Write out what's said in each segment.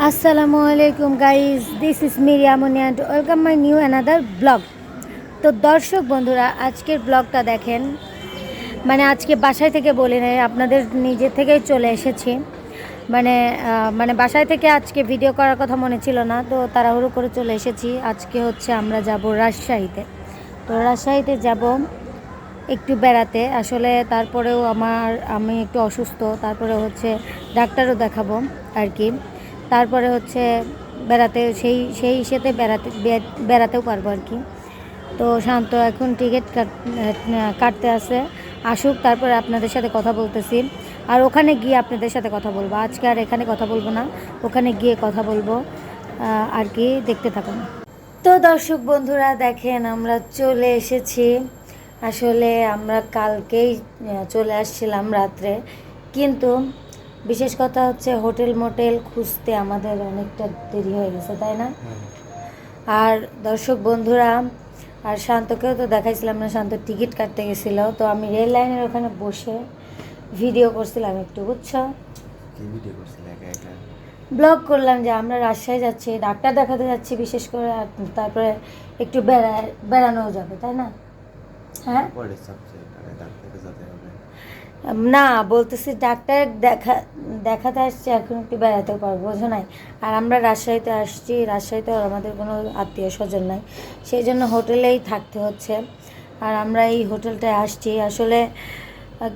আসসালামু আলাইকুম guys, this is Miriamoni and welcome my new another blog. তো দর্শক বন্ধুরা, আজকের ব্লগটা দেখেন। আজকে বাসায় থেকে বলি নাই, আপনাদের নিজে থেকেই চলে এসেছি। বাসায় থেকে আজকে ভিডিও করার কথা মনে ছিল না, তো তাড়াহুড়ো করে চলে এসেছি। আজকে হচ্ছে আমরা যাব রাজশাহীতে। তো রাজশাহীতে যাব একটু বেড়াতে। আসলে তারপরেও আমি একটু অসুস্থ, তারপরে হচ্ছে ডাক্তারও দেখাবো আর কি। তারপরে হচ্ছে বেড়াতে সেই হিসেবে বেড়াতেও পারবো আর কি। তো শান্ত এখন টিকিট কাটতে আসে, আসুক, তারপরে আপনাদের সাথে কথা বলতেছি। আর ওখানে গিয়ে আপনাদের সাথে কথা বলবো। আজকে আর এখানে কথা বলবো না, ওখানে গিয়ে কথা বলবো আর কি। দেখতে থাকুন। তো দর্শক বন্ধুরা দেখেন, আমরা চলে এসেছি। আসলে আমরা কালকেই চলে আসছিলাম রাত্রে, কিন্তু বিশেষ কথা হচ্ছে হোটেল মোটেল খুঁজতে আমাদের অনেকটা দেরি হয়ে গেছে, তাই না? আর দর্শক বন্ধুরা, আর শান্তকেও তো দেখাইছিলাম না, শান্ত টিকিট কাটতে গেছিলো। তো আমি রেল লাইনের ওখানে বসে ভিডিও করছিলাম একটু, বুঝছো? ব্লগ করলাম যে আমরা রাজশাহী যাচ্ছি, ডাক্তার দেখাতে যাচ্ছি বিশেষ করে, আর তারপরে একটু বেড়ানোও যাবে, তাই না? হ্যাঁ, না বলতেছি ডাক্তার দেখাতে আসছি, এখন একটু বেড়াতেও পারবো, বোঝো নাই? আর আমরা রাজশাহীতে আসছি, রাজশাহীতে আমাদের কোনো আত্মীয় স্বজন নাই, সেই জন্য হোটেলেই থাকতে হচ্ছে। আর আমরা এই হোটেলটায় আসছি আসলে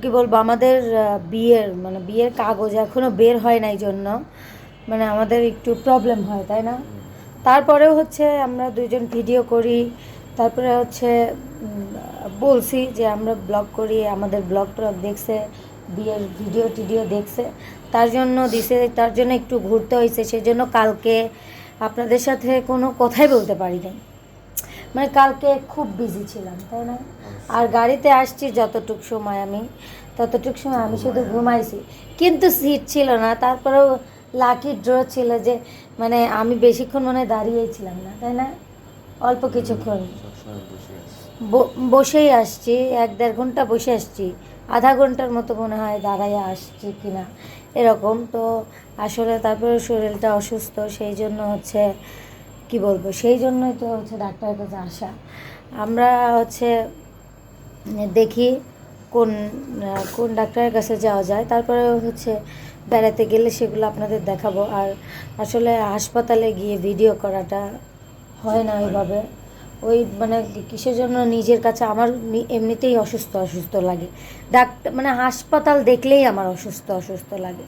কি বলবো, আমাদের বিয়ের কাগজ এখনও বের হয় না, এই জন্য আমাদের একটু প্রবলেম হয়, তাই না? তারপরেও হচ্ছে আমরা দুজন ভিডিও করি, তারপরে হচ্ছে বলছি যে আমরা ব্লগ করি, আমাদের ব্লগ ট্লগ দেখছে, বিয়ের ভিডিও টিডিও দেখছে, তার জন্য দিছে, তার জন্য একটু ঘুরতে হয়েছে, সেই জন্য কালকে আপনাদের সাথে কোনো কথাই বলতে পারি নাই। কালকে খুব বিজি ছিলাম, তাই না? আর গাড়িতে আসছি ততটুক সময় আমি শুধু ঘুমাইছি, কিন্তু সিট ছিল না। তারপরেও লাকি ড্র ছিল যে আমি বেশিক্ষণ দাঁড়িয়েই ছিলাম না, তাই না? অল্প কিছুক্ষণ বসেই আসছি, 1-1.5 ঘন্টা বসে আসছি, আধা ঘন্টার মতো মনে হয় দাঁড়াইয়া আসছি কিনা এরকম। তো আসলে তারপরে শরীরটা অসুস্থ, সেই জন্য হচ্ছে কি বলবো, সেই জন্যই তো হচ্ছে ডাক্তারের কাছে আসা। আমরা হচ্ছে দেখি কোন কোন ডাক্তারের কাছে যাওয়া যায়, তারপরে হচ্ছে বেড়াতে গেলে সেগুলো আপনাদের দেখাবো। আর আসলে হাসপাতালে গিয়ে ভিডিও করাটা হয় না ওইভাবে, ওই কিসের জন্য নিজের কাছে আমার এমনিতেই অসুস্থ অসুস্থ লাগে। ডাক্তার হাসপাতাল দেখলেই আমার অসুস্থ অসুস্থ লাগে,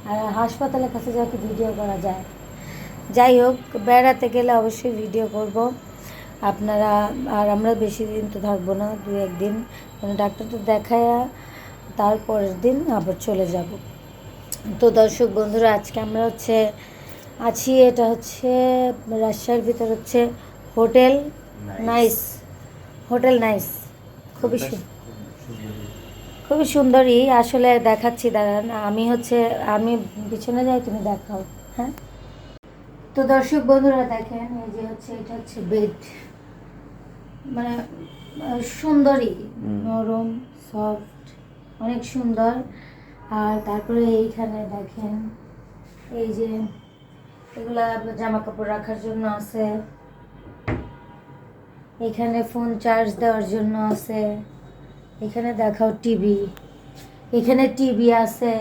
আর হাসপাতালের কাছে যাকে ভিডিও করা যায়। যাই হোক, বেড়াতে গেলে অবশ্যই ভিডিও করব আপনারা। আর আমরা বেশি দিন তো থাকবো না, 2-1 দিন, ডাক্তারটা দেখায়া তারপরের দিন আবার চলে যাব। তো দর্শক বন্ধুরা, আজকে আমরা হচ্ছে আছি, এটা হচ্ছে রাজশাহীর ভিতর হচ্ছে হোটেল নাইস। হোটেল নাইস খুবই খুবই সুন্দরই আসলে। দেখাচ্ছি, দাঁড়ান, আমি পিছনে যাই, তুমি দেখাও। হ্যাঁ, তো দর্শক বন্ধুরা দেখেন, এই যে এটা হচ্ছে বেড, মানে সুন্দরই, নরম, সফট, অনেক সুন্দর। আর তারপরে এইখানে দেখেন, এই যে এগুলা জামা কাপড় রাখার জন্য আছে, এখানে ফোন চার্জ দেওয়ার জন্য আছে, এখানে দেখাও টিভি, এখানে টিভি আছে।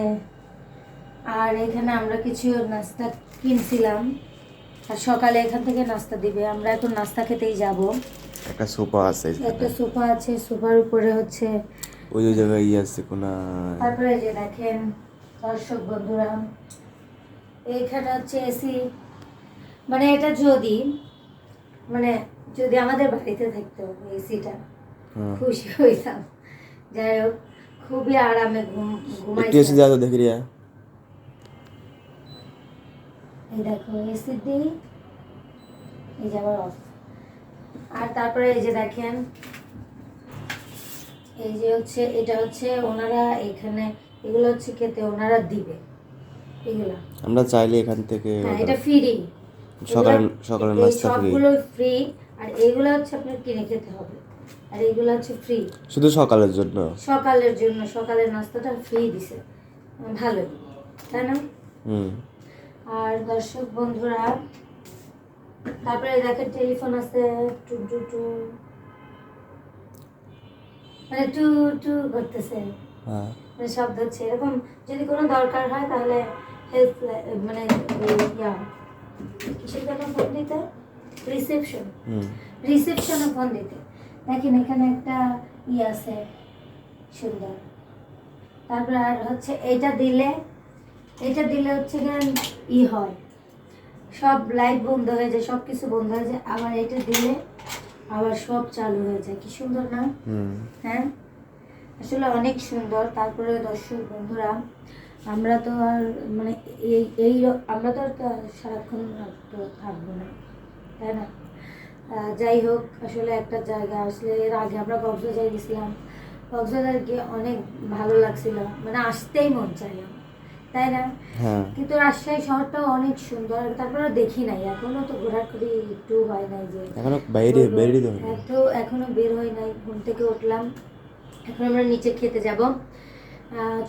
আর এখানে আমরা কিছু নাস্তা কিনছিলাম, আর সকালে এখান থেকে নাস্তা দিবে, আমরা এখন নাস্তা খেতেই যাব। একটা সোফা আছে, একটা সোফা আছে, সোফার উপরে হচ্ছে ওই জায়গায় আছে কোনা। তারপরে যে দেখেন দর্শক বন্ধুরা, এইখানে হচ্ছে এসি। এটা মানে যদি আমাদের বাড়িতে থাকতো এসিটা, খুশি হইতাম। যাই হোক, খুবই আরামে একটু এসে ঘুমাইছি। যা তো দেখি রিয়া। এই দেখো এসি দিই, এই যে আবার অফ। আর তারপরে এই যে দেখেন, এই যে এটা হচ্ছে ওনারা এখানে, এগুলো হচ্ছে খেতে ওনারা দিবে এগুলা। আমরা চাইলে এখান থেকে হ্যাঁ, এটা ফ্রি। সকালে সকালে নাস্তা ফ্রি, সবগুলো ফ্রি। আর এগুলো হচ্ছে আপনার কিনে খেতে হবে, আর এগুলো হচ্ছে ফ্রি শুধু সকালের জন্য। সকালের নাস্তাটা ফ্রি দিছে, ভালো, তাই না? আর দর্শক বন্ধুরা, তারপরে দেখেন টেলিফোন আছে, টু টু টু, মানে টু টু করতেছে, হ্যাঁ মানে শব্দ হচ্ছে এরকম। যদি কোনো দরকার হয় তাহলে হেল্প, মানে ইয়া কিসের জন্য ফোন দিতে, রিসেপশন, হুম রিসেপশনে ফোন দিতে। দেখেন এখানে একটা আছে সুন্দর। তারপরে আর হচ্ছে এটা দিলে হচ্ছে গিয়ে হয়, সব লাইট বন্ধ হয়ে যায়, সব কিছু বন্ধ হয়ে যায়, আবার এটা দিলে আবার সব চালু হয়ে যায়। কি সুন্দর না? হুম হ্যাঁ, আসলে অনেক সুন্দর। তারপরে দর্শক বন্ধুরা, আমরা তো আর মানে আমরা তো আর সারাক্ষণ তো থাকবো না, তাই না? যাই হোক, আসলে একটা জায়গা আসলে এর আগে আমরা কক্সবাজার গেছিলাম, কক্সবাজার গিয়ে অনেক ভালো লাগছিল, মানে আসতেই মন চাইল, তাই না? হ্যাঁ কিন্তু রাজশাহী শহরটাও অনেক সুন্দর। তারপরে দেখি নাই, এখনো তো ঘোরাঘুরি একটু হয় নাই, যে এখনো বাইরে বেরিয়ে তো এত এখনো বের হয় নাই। ঘুম থেকে উঠলাম, এখন আমরা নিচে খেতে যাব।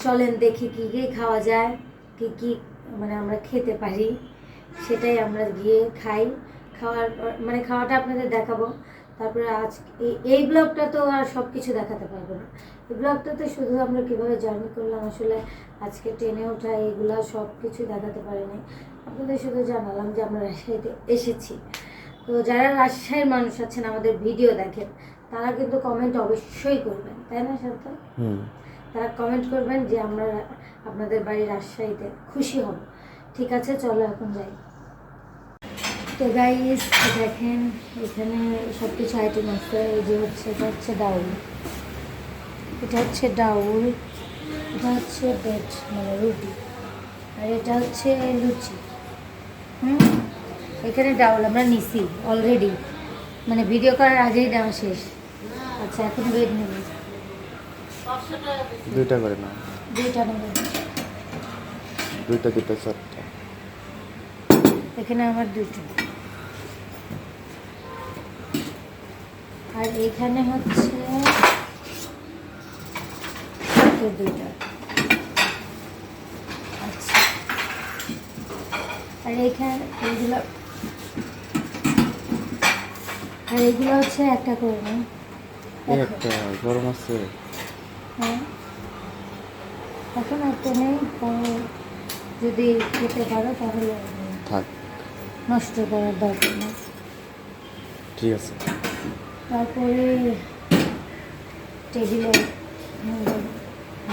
চলেন দেখি কি কি খাওয়া যায়, কি কি মানে আমরা খেতে পারি, সেটাই আমরা গিয়ে খাই। মানে খাওয়াটা আপনাদের দেখাবো। তারপরে আজ এই ব্লগটা তো আর সব কিছু দেখাতে পারবো না। এই ব্লগটাতে শুধু আমরা কীভাবে জার্নি করলাম, আসলে আজকে ট্রেনে ওঠা, এগুলো সব কিছু দেখাতে পারিনি। আপনাদের শুধু জানালাম যে আমরা রাজশাহীতে এসেছি। তো যারা রাজশাহীর মানুষ আছেন, আমাদের ভিডিও দেখেন, তারা কিন্তু কমেন্ট অবশ্যই করবেন, তাই না শান্ত? হুম তারা কমেন্ট করবেন যে আমরা আপনাদের বাড়ি রাজশাহীতে, খুশি হব। ঠিক আছে, চলো এখন যাই। তো গাইস দেখেন, এখানে সব কিছু আইটেম আছে। এই যে হচ্ছে, এটা হচ্ছে ডাউল, এটা হচ্ছে ডাউল, এটা হচ্ছে ভেজ মানে রুটি, আর এটা হচ্ছে লুচি। এখানে ডাউল আমরা নিছি অলরেডি, মানে ভিডিও করার আগেই দেওয়া শেষ। আচ্ছা, এখন বেড নেব, দুইটা করে না, দুইটা নেব। দুইটা চারটা। এখানে আমার দুটো, আর এখানে হচ্ছে দুইটা। আচ্ছা, আর এখানে এইগুলো হচ্ছে একটা করে নিন। এই একটা গরম আছে। হ্যাঁ, এখন একটা নেই, পরে যদি খেতে পারো তাহলে থাক, নষ্ট করার দরকার নেই। ঠিক আছে। তারপরে টেবিলে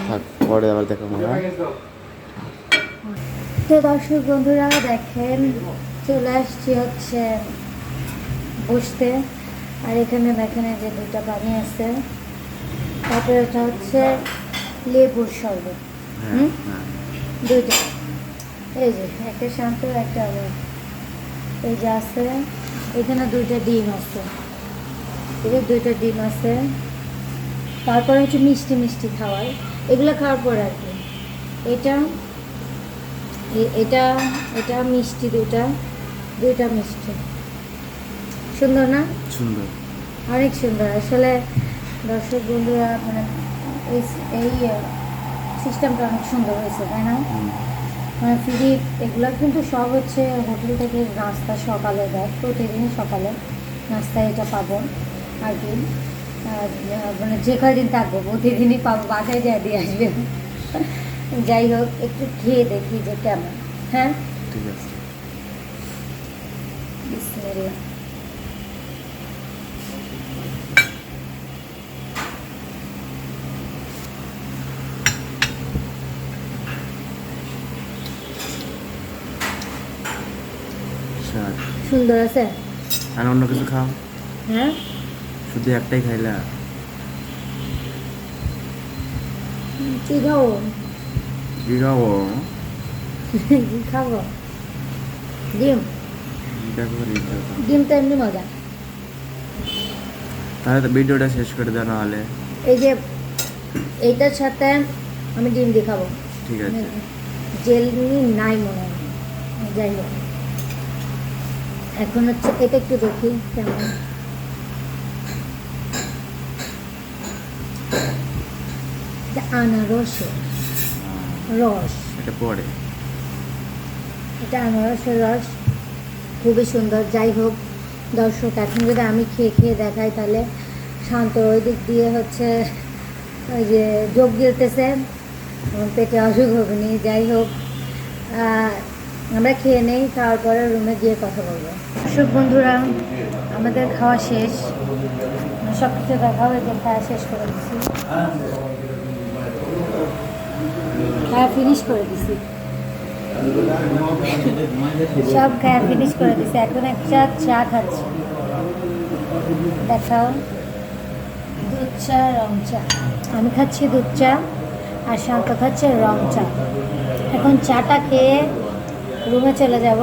থাক, পরে আবার দেখা হবে। তো দর্শক বন্ধুরা দেখেন, চলে আসছি হচ্ছে বসতে। আর এখানে দেখেন এই যে দুইটা পানি আছে, তারপরে এটা হচ্ছে লেবুর শরবত। হ্যাঁ হ্যাঁ দুইটা, এই যে একটা শান্ত, একটা আবার এই যে আছে। এখানে দুইটা ডিম আছে, এই যে দুইটা ডিম আছে। তারপরে হচ্ছে মিষ্টি মিষ্টি খাওয়ার, এগুলো খাওয়ার পরে আর কি এটা এটা এটা মিষ্টি, দুইটা মিষ্টি। সুন্দর না? সুন্দর। অনেক সুন্দর আসলে দর্শক বন্ধুরা, মানে এই এই সিস্টেমটা অনেক সুন্দর হয়েছে, তাই না? মানে ফ্রি, এগুলো কিন্তু সব হচ্ছে হোটেল থেকে নাস্তা সকালে দেয়, প্রতিদিনই সকালে নাস্তা এটা পাবো আর কি। মানে যে কয়দিন থাকবো প্রতিদিনই পাবো, বাসায় যা দিয়ে আসবেন। যাই হোক, একটু খেয়ে দেখি যে কেমন। হ্যাঁ, ঠিক আছে। বিসমিল্লাহ। সুন্দর আছে। আর অন্য কিছু খাও? হ্যাঁ, শুধু একটাই খাইলা? কি খাবো? কি খাবো? কি খাবো? ডিম। দেখো ডিম তো এমনি মজা। তাহলে তো ভিডিওটা শেষ করে দাও, নাহলে। এই যে এইটার সাথে আমি ডিম দিয়ে খাবো। ঠিক আছে। জেলনি নাই মনে হয়, যাই হোক। এখন হচ্ছে এটা একটু দেখি কেমন। আনারসের রস, এটা পরে। এটা আনারসের রস, খুবই সুন্দর। যাই হোক দর্শক, এখন যদি আমি খেয়ে খেয়ে দেখাই তাহলে শান্ত ওই দিক দিয়ে হচ্ছে ওই যে যোগ গিলতেছে, আমার পেটে অসুখ হবে নি। যাই হোক আমরা খেয়ে নেই, খাওয়ার পরে রুমে গিয়ে কথা বলবো। দর্শক বন্ধুরা, আমাদের খাওয়া শেষ, সব কিছু দেখা হয়েছে, খাওয়া শেষ করে দিচ্ছি, খাওয়া ফিনিশ করে দিছি, সব খাওয়া ফিনিশ করে দিছি। এখন একটা চা খাচ্ছি, দেখাও। দুধ চা, রং চা। আমি খাচ্ছি দুধ চা আর শান্ত খাচ্ছে রং চা। এখন চাটা খেয়ে রুমে চলে যাব,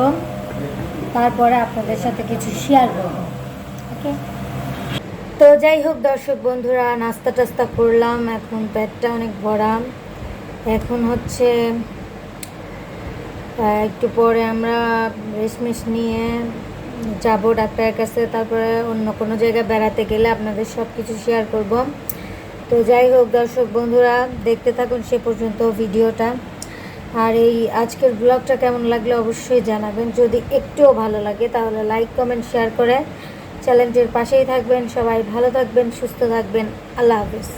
তারপরে আপনাদের সাথে কিছু শেয়ার করব। ওকে, তো যাই হোক দর্শক বন্ধুরা, নাস্তা টাস্তা করলাম, এখন পেটটা অনেক ভরা। এখন হচ্ছে একটু পরে আমরা রেশমেশ নিয়ে যাব ডাক্তারের কাছে, তারপরে অন্য কোনো জায়গায় বেড়াতে গেলে আপনাদের সব কিছু শেয়ার করব। তো যাই হোক দর্শক বন্ধুরা, দেখতে থাকুন সে পর্যন্ত ভিডিওটা। আর এই আজকের ব্লগটা কেমন লাগলে অবশ্যই জানাবেন। যদি একটুও ভালো লাগে তাহলে লাইক কমেন্ট শেয়ার করে চ্যানেলটির পাশেই থাকবেন। সবাই ভালো থাকবেন, সুস্থ থাকবেন। আল্লাহ হাফেজ।